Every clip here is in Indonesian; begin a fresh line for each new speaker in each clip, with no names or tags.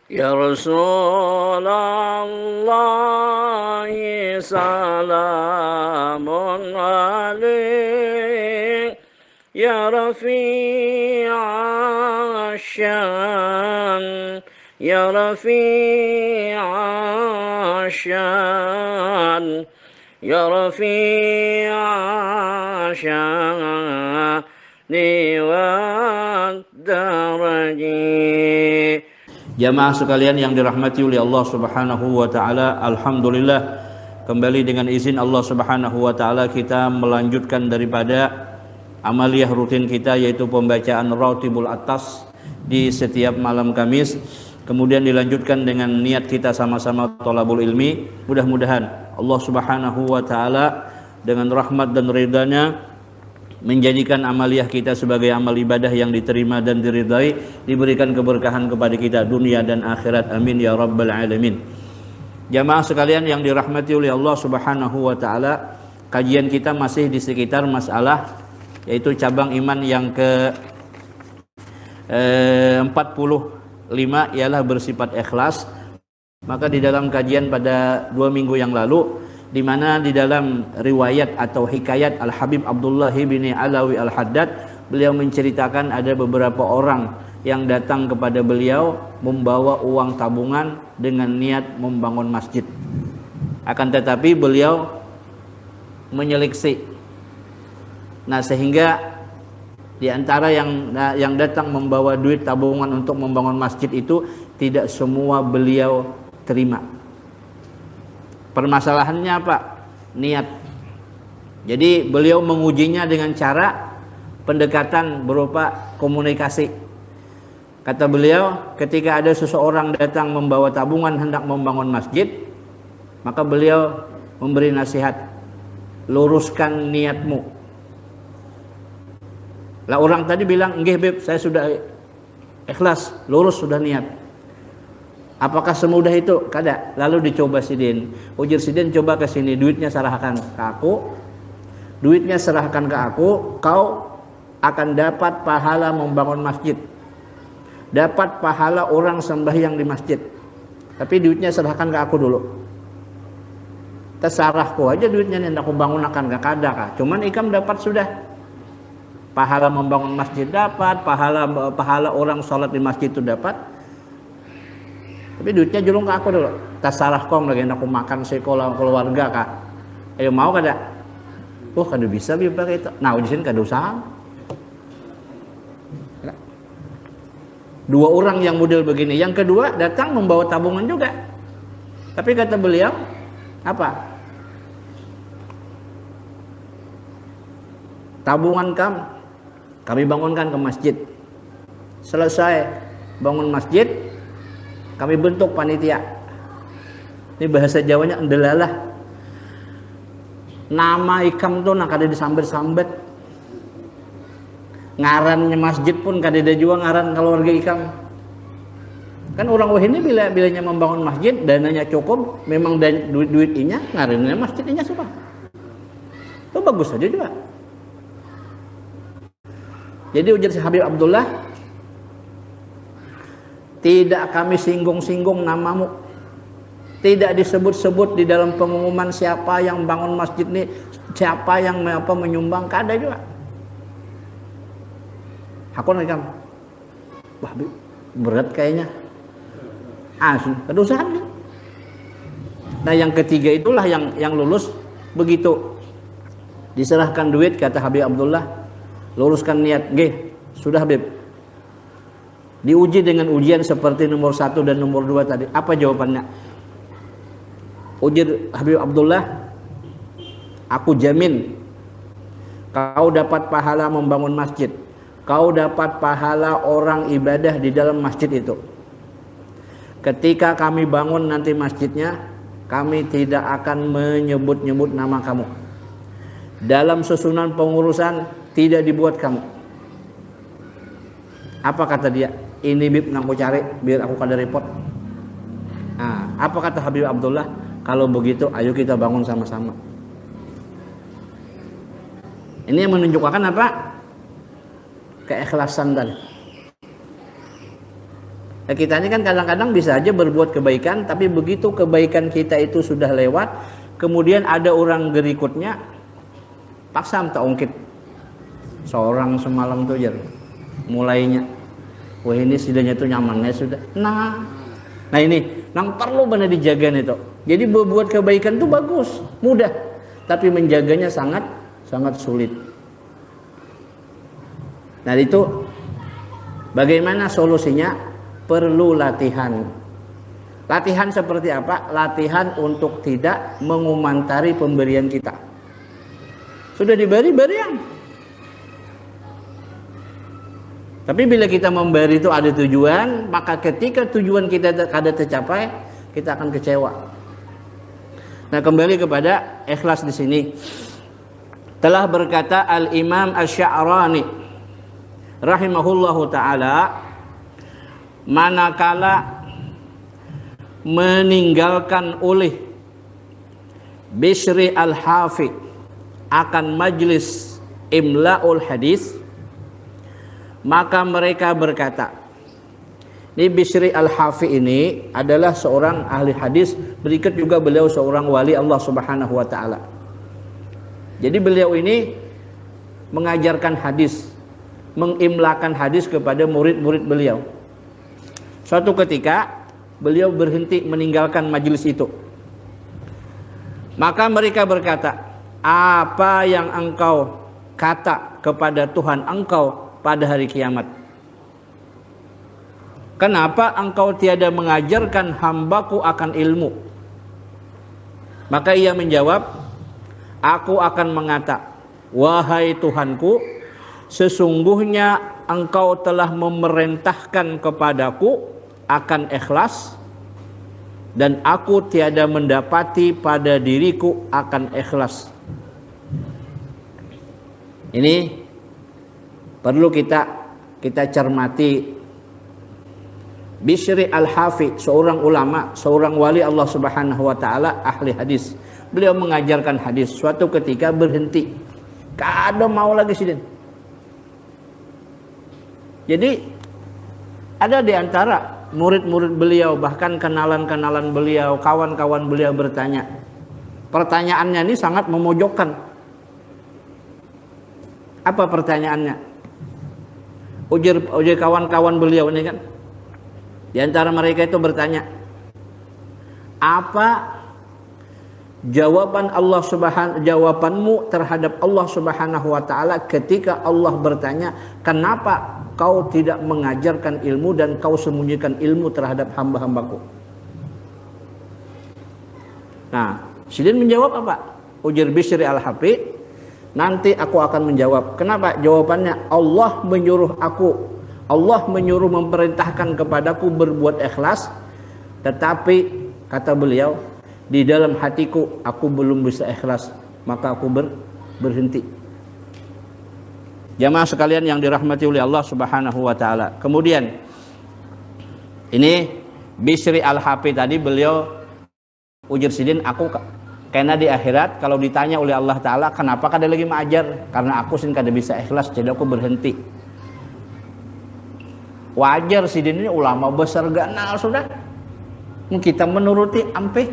Ya Rasulullah salamun alaik Ya Rafi'a Syan Ya Rafi'a Syan Ya Rafi'a Syani wa daraji. Jamaah sekalian yang dirahmati oleh Allah Subhanahu wa taala, alhamdulillah kembali dengan izin Allah Subhanahu wa taala kita melanjutkan daripada amaliyah rutin kita, yaitu pembacaan Rautibul Atas di setiap malam Kamis. Kemudian dilanjutkan dengan niat kita sama-sama thalabul ilmi. Mudah-mudahan Allah Subhanahu wa taala dengan rahmat dan ridha-Nya menjadikan amaliyah kita sebagai amal ibadah yang diterima dan diridai, diberikan keberkahan kepada kita dunia dan akhirat, amin ya rabbal alamin. Jamaah sekalian yang dirahmati oleh Allah Subhanahu wa taala, kajian kita masih di sekitar masalah yaitu cabang iman yang ke 45 ialah bersifat ikhlas. Maka di dalam kajian pada 2 minggu yang lalu, di mana di dalam riwayat atau hikayat Al-Habib Abdullah bin Alawi Al-Haddad, beliau menceritakan ada beberapa orang yang datang kepada beliau membawa uang tabungan dengan niat membangun masjid. Akan tetapi beliau menyeleksi. Nah, sehingga di antara yang datang membawa duit tabungan untuk membangun masjid itu tidak semua beliau terima. Permasalahannya apa? Niat. Jadi beliau mengujinya dengan cara pendekatan berupa komunikasi. Kata beliau, ketika ada seseorang datang membawa tabungan hendak membangun masjid, maka beliau memberi nasihat, luruskan niatmu. Lah orang tadi bilang, nggih Beb, saya sudah ikhlas, lurus sudah niat. Apakah semudah itu? Kada. Lalu dicoba Sidin. Ujar Sidin, coba ke sini, duitnya serahkan ke aku. Duitnya serahkan ke aku, kau akan dapat pahala membangun masjid. Dapat pahala orang sembahyang di masjid. Tapi duitnya serahkan ke aku dulu. Terserahku aja duitnya nih, aku bangun akan gak kada kah. Cuman ikam dapat sudah. Pahala membangun masjid dapat, pahala orang sholat di masjid itu dapat. Tapi duitnya julung ke aku dulu. Tasarah kong lagi aku makan sekolah keluarga kak. Ayo mau kada? Oh kada bisa biar itu. Nah di sini kada usah. Dua orang yang model begini. Yang kedua datang membawa tabungan juga. Tapi kata beliau apa? Tabungan kami bangunkan ke masjid. Selesai bangun masjid, kami bentuk panitia. Ini bahasa Jawanya endelalah. Nama ikam tuh nak kada disambet-sambet. Ngarannya masjid pun kada ada juga ngaran keluarga ikam. Kan orang wahini bilanya membangun masjid, dananya cukup, memang duit inya, ngarannya masjid inya sudah. Itu bagus saja juga. Jadi ujar si Habib Abdullah, tidak kami singgung-singgung namamu. Tidak disebut-sebut di dalam pengumuman siapa yang bangun masjid ini, siapa yang menyumbang, kada juga. Aku nakam. Wah, berat kayaknya. Kada usah. Nah, yang ketiga itulah yang lulus begitu. Diserahkan duit, kata Habib Abdullah, luruskan niat. Nggih, sudah Habib. Diuji dengan ujian seperti nomor 1 dan nomor 2 tadi. Apa jawabannya? Uji Habib Abdullah, aku jamin kau dapat pahala membangun masjid. Kau dapat pahala orang ibadah di dalam masjid itu. Ketika kami bangun nanti masjidnya, kami tidak akan menyebut-nyebut nama kamu. Dalam susunan pengurusan tidak dibuat kamu. Apa kata dia? Ini Bib yang aku cari biar aku kada repot. Nah, apa kata Habib Abdullah? Kalau begitu ayo kita bangun sama-sama. Ini yang menunjukkan apa? Keikhlasan tadi. Nah, kita ini kan kadang-kadang bisa aja berbuat kebaikan, tapi begitu kebaikan kita itu sudah lewat, kemudian ada orang berikutnya, paksa minta ungkit. Seorang semalam tuh aja mulainya, wah ini sidanya tuh nyamannya sudah. Nah ini, nang perlu benar dijaga itu. Jadi berbuat kebaikan tuh bagus, mudah, tapi menjaganya sangat sulit. Nah itu bagaimana solusinya? Perlu latihan. Latihan seperti apa? Latihan untuk tidak mengumantari pemberian kita. Sudah diberi, berian. Tapi bila kita memberi itu ada tujuan, maka ketika tujuan kita kada tercapai, kita akan kecewa. Nah, kembali kepada ikhlas di sini. Telah berkata Al-Imam Asy-Sya'rani rahimahullahu taala, manakala meninggalkan oleh Bishri Al-Hafi akan majlis imla'ul hadis, maka mereka berkata, ini Bishri Al-Hafi ini adalah seorang ahli hadis, berikut juga beliau seorang wali Allah Subhanahu wa taala. Jadi beliau ini mengajarkan hadis, mengimlakan hadis kepada murid-murid beliau. Suatu ketika beliau berhenti meninggalkan majelis itu. Maka mereka berkata, apa yang engkau kata kepada Tuhan engkau pada hari kiamat? Kenapa engkau tiada mengajarkan hambaku akan ilmu? Maka ia menjawab, aku akan mengata, wahai Tuhanku, sesungguhnya engkau telah memerintahkan kepadaku akan ikhlas, dan aku tiada mendapati pada diriku akan ikhlas. Ini perlu kita cermati. Bishri Al-Hafi, seorang ulama, seorang wali Allah Subhanahu wa taala, ahli hadis. Beliau mengajarkan hadis. Suatu ketika berhenti, kada mau lagi sidin. Jadi ada di antara murid-murid beliau, bahkan kenalan-kenalan beliau, kawan-kawan beliau bertanya. Pertanyaannya ini sangat memojokkan. Apa pertanyaannya? Ujar kawan-kawan beliau ini kan. Di antara mereka itu bertanya, apa jawabanmu terhadap Allah Subhanahu wa taala ketika Allah bertanya, kenapa kau tidak mengajarkan ilmu dan kau sembunyikan ilmu terhadap hamba-hambaku? Nah, Sidin menjawab apa? Ujar Bishri Al-Hafi, nanti aku akan menjawab. Kenapa? Jawabannya, Allah menyuruh memerintahkan kepadaku berbuat ikhlas, tetapi kata beliau, di dalam hatiku aku belum bisa ikhlas, maka aku berhenti. Jamaah sekalian yang dirahmati oleh Allah Subhanahu wa taala. Kemudian ini Bishri Al-Hafi tadi beliau ujar Sidin, aku karena di akhirat kalau ditanya oleh Allah taala kenapa kada lagi mengajar, karena aku sin kada bisa ikhlas jadi aku berhenti. Wajar Sidin ini ulama besar ganal sudah. Kita menuruti ampe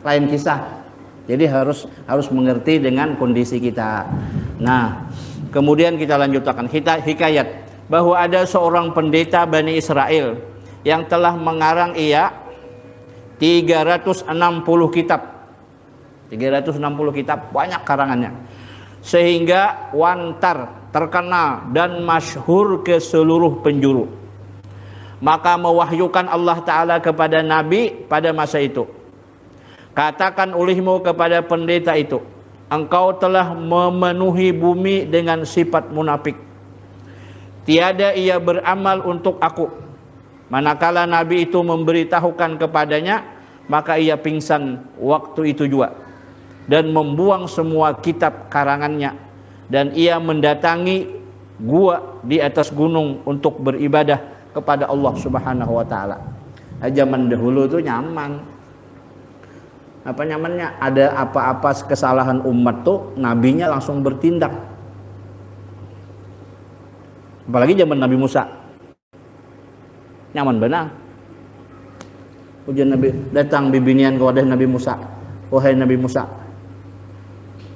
lain kisah. Jadi harus mengerti dengan kondisi kita. Nah, kemudian kita lanjutkan hikayat bahwa ada seorang pendeta Bani Israel yang telah mengarang 360 kitab. 360 kitab, banyak karangannya. Sehingga wantar, terkenal dan masyhur ke seluruh penjuru. Maka mewahyukan Allah Ta'ala kepada Nabi pada masa itu, katakan olehmu kepada pendeta itu, engkau telah memenuhi bumi dengan sifat munafik. Tiada ia beramal untuk aku. Manakala Nabi itu memberitahukan kepadanya, maka ia pingsan waktu itu juga dan membuang semua kitab karangannya, dan ia mendatangi gua di atas gunung untuk beribadah kepada Allah Subhanahu wa taala. Zaman dahulu itu nyaman. Apa nyamannya? Ada apa-apa kesalahan umat tuh nabinya langsung bertindak. Apalagi zaman Nabi Musa. Nyaman benar. Ujian Nabi datang bibinian ke wadah Nabi Musa. Wahai Nabi Musa,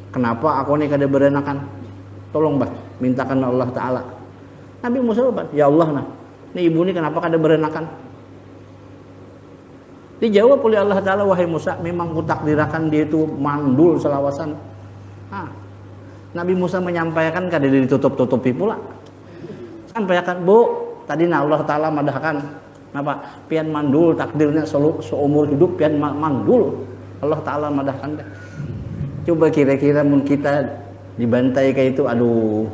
kenapa aku ini kada berenakan? Tolong bah, mintakan Allah Ta'ala. Nabi Musa bah, ya Allah nah, ini ibu ini kenapa kada berenakan? Dijawab oleh Allah Ta'ala, wahai Musa, memang kutakdirakan dia itu mandul selawasan. Nabi Musa menyampaikan kada ditutup-tutupi pula. Sampaikan, Bu, tadi Allah Ta'ala madahkan, kenapa? Pian mandul takdirnya seumur hidup pian mandul. Allah Ta'ala madahkan. Coba kira-kira mun kita dibantai kayak itu, aduh,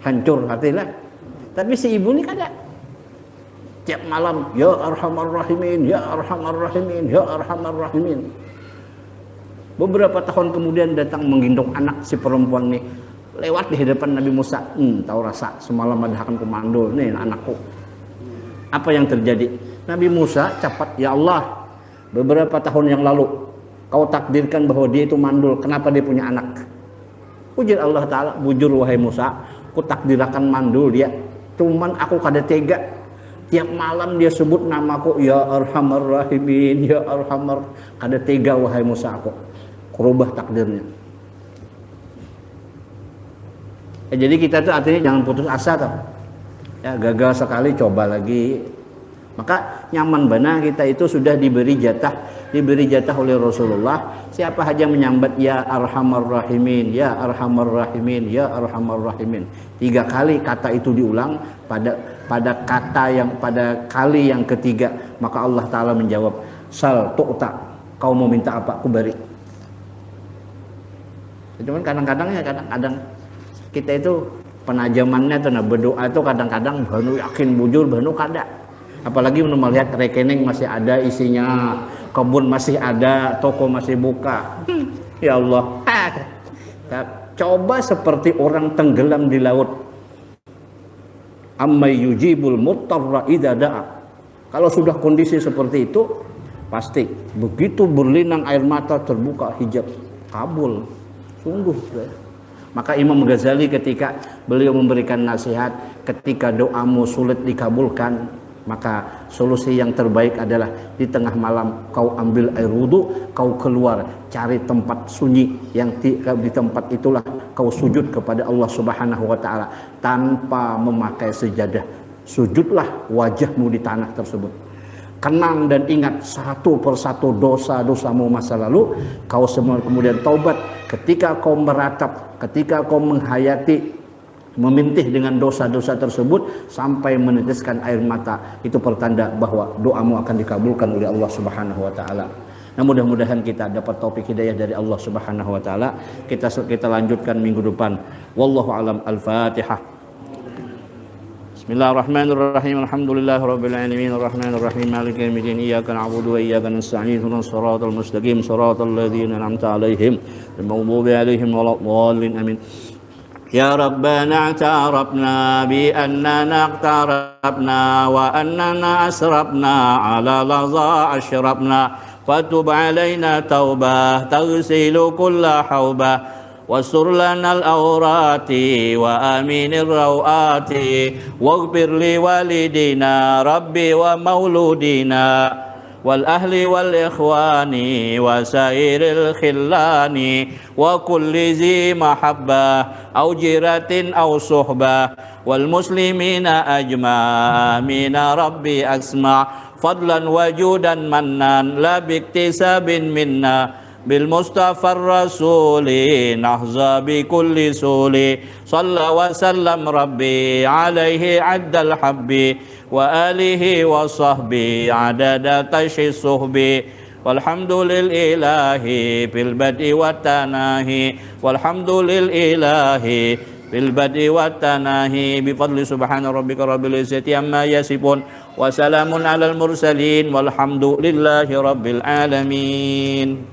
hancur hatilah. Tapi si ibu ini kada. Tiap malam, ya Arhamar Rahimin, ya Arhamar Rahimin, ya Arhamar Rahimin. Beberapa tahun kemudian datang menggendong anak si perempuan nih, lewat di hadapan Nabi Musa. Tahu rasa semalam madahkan komando nih anakku. Apa yang terjadi? Nabi Musa capat, ya Allah, beberapa tahun yang lalu kau takdirkan bahwa dia itu mandul, kenapa dia punya anak? Ujar Allah Ta'ala, bujur wahai Musa, ku takdirakan mandul dia, cuman aku kada tega. Tiap malam dia sebut namaku, ya Arhamar Rahimin, ya Arhamar. Kada tega wahai Musa aku, kurubah takdirnya. Jadi kita tuh artinya jangan putus asa tau. Ya, gagal sekali coba lagi. Maka nyaman bana kita itu sudah diberi jatah oleh Rasulullah. Siapa saja menyambat ya Arhamar Rahimin, ya Arhamar Rahimin, ya Arhamar Rahimin. 3 kali kata itu diulang, pada kali yang ketiga maka Allah Ta'ala menjawab, sal tu'ta, kau mau minta apa aku beri. Cuman kadang-kadang kita itu penajamannya tuh berdoa itu kadang-kadang banu yakin bujur banu kada. Apalagi melihat rekening masih ada isinya, kebun masih ada, toko masih buka. Ya Allah. Coba seperti orang tenggelam di laut. Amma yujibul muttarra idza da'a. Kalau sudah kondisi seperti itu, pasti begitu berlinang air mata terbuka hijab, kabul. Sungguh. Maka Imam Ghazali ketika beliau memberikan nasihat, ketika doamu sulit dikabulkan, maka solusi yang terbaik adalah di tengah malam kau ambil air wudu, kau keluar cari tempat sunyi, yang di tempat itulah kau sujud kepada Allah Subhanahu wa Ta'ala tanpa memakai sejadah. Sujudlah wajahmu di tanah tersebut, kenang dan ingat satu persatu dosa-dosamu masa lalu, kau semua kemudian taubat. Ketika kau meratap, ketika kau menghayati, memintih dengan dosa-dosa tersebut sampai meneteskan air mata, itu pertanda bahwa doamu akan dikabulkan oleh Allah Subhanahu wa Ta'ala. Nah, mudah-mudahan kita dapat taufik hidayah dari Allah Subhanahu wa Ta'ala. Kita lanjutkan minggu depan. Wallahu alam. Al-Fatihah. Bismillahirrahmanirrahim. Alhamdulillahirabbil alamin arrahmanir rahim maliki yaumiddin iyyaka na'budu wa iyyaka nasta'in ihdinas siratal mustaqim siratal ladzina an'amta 'alaihim ghairil maghdubi 'alaihim waladdallin amin. Ya Rabbana i'tarafna bi annana iqtarabna wa annana asrafna ala laza ashrabna fatub alaina taubah taghsilu kulla haubah wasur lana al-awrati wa aminir rawati waghfir li walidina rabbi wa mauludina wal ahli wal ikhwani wa sairil khillani wa kulli zi mahabbah au jiratin au suhbah wal muslimina ajma'ina rabbi asma' fadlan wajudan mannan la biktisabin minna bil mustafa rasuli nahza bi kulli suli salla wa sallam rabbi alaihi addal habbi wa alihi wa sahbi adada tashi suhbi walhamdulillahi fil bad'i wat tanahi walhamdulillahi fil bad'i wat tanahi bi fadli subhana rabbika rabbil izzati amma yasifun wa salamun alal mursalin walhamdulillahi rabbil alamin.